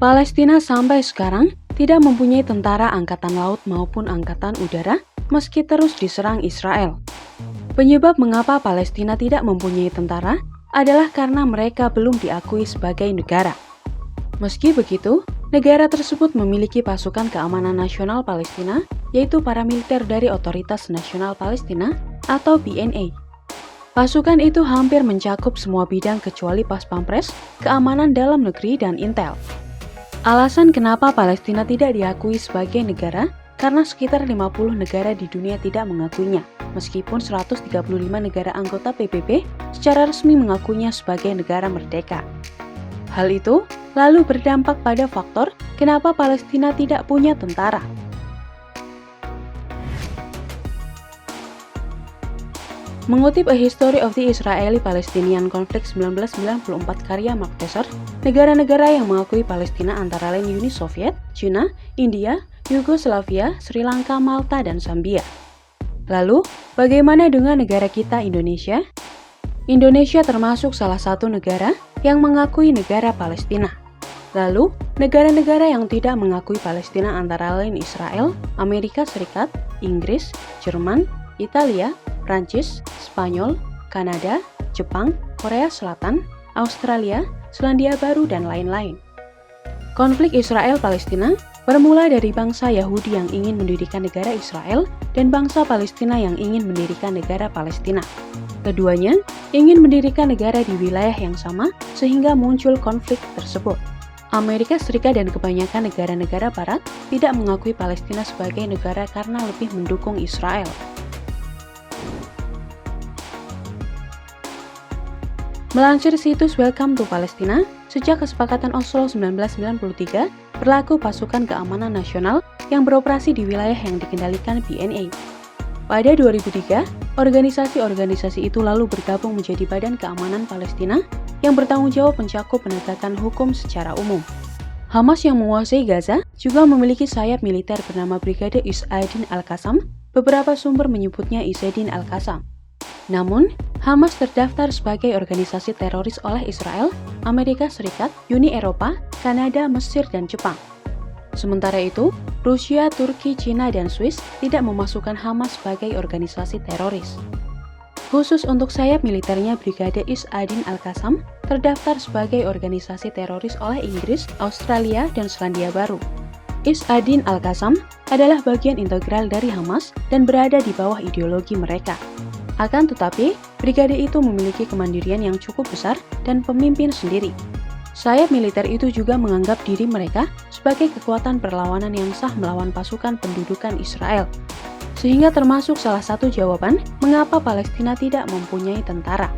Palestina sampai sekarang tidak mempunyai tentara angkatan laut maupun angkatan udara meski terus diserang Israel. Penyebab mengapa Palestina tidak mempunyai tentara adalah karena mereka belum diakui sebagai negara. Meski begitu, negara tersebut memiliki pasukan keamanan nasional Palestina, yaitu paramiliter dari Otoritas Nasional Palestina atau BNA. Pasukan itu hampir mencakup semua bidang kecuali Pas Pampres, keamanan dalam negeri dan intel. Alasan kenapa Palestina tidak diakui sebagai negara karena sekitar 50 negara di dunia tidak mengakuinya, meskipun 135 negara anggota PBB secara resmi mengakuinya sebagai negara merdeka. Hal itu lalu berdampak pada faktor kenapa Palestina tidak punya tentara. Mengutip A History of the Israeli-Palestinian Conflict 1994 karya Mark Tesser, negara-negara yang mengakui Palestina antara lain Uni Soviet, China, India, Yugoslavia, Sri Lanka, Malta, dan Zambia. Lalu, bagaimana dengan negara kita Indonesia? Indonesia termasuk salah satu negara yang mengakui negara Palestina. Lalu, negara-negara yang tidak mengakui Palestina antara lain Israel, Amerika Serikat, Inggris, Jerman, Italia, Prancis, Spanyol, Kanada, Jepang, Korea Selatan, Australia, Selandia Baru, dan lain-lain. Konflik Israel-Palestina bermula dari bangsa Yahudi yang ingin mendirikan negara Israel dan bangsa Palestina yang ingin mendirikan negara Palestina. Keduanya ingin mendirikan negara di wilayah yang sama sehingga muncul konflik tersebut. Amerika Serikat dan kebanyakan negara-negara Barat tidak mengakui Palestina sebagai negara karena lebih mendukung Israel. Melansir situs Welcome to Palestina, sejak kesepakatan Oslo 1993, berlaku pasukan keamanan nasional yang beroperasi di wilayah yang dikendalikan BNA. Pada 2003, organisasi-organisasi itu lalu bergabung menjadi Badan Keamanan Palestina yang bertanggung jawab mencakup penegakan hukum secara umum. Hamas yang menguasai Gaza juga memiliki sayap militer bernama Brigade Izz-ad-Din al-Qassam, beberapa sumber menyebutnya Izz-ad-Din al-Qassam. Namun, Hamas terdaftar sebagai organisasi teroris oleh Israel, Amerika Serikat, Uni Eropa, Kanada, Mesir, dan Jepang. Sementara itu, Rusia, Turki, Cina, dan Swiss tidak memasukkan Hamas sebagai organisasi teroris. Khusus untuk sayap militernya Brigade Izz-ad-Din al-Qassam terdaftar sebagai organisasi teroris oleh Inggris, Australia, dan Selandia Baru. Izz-ad-Din al-Qassam adalah bagian integral dari Hamas dan berada di bawah ideologi mereka. Akan tetapi, brigade itu memiliki kemandirian yang cukup besar dan pemimpin sendiri. Sayap militer itu juga menganggap diri mereka sebagai kekuatan perlawanan yang sah melawan pasukan pendudukan Israel, sehingga termasuk salah satu jawaban mengapa Palestina tidak mempunyai tentara.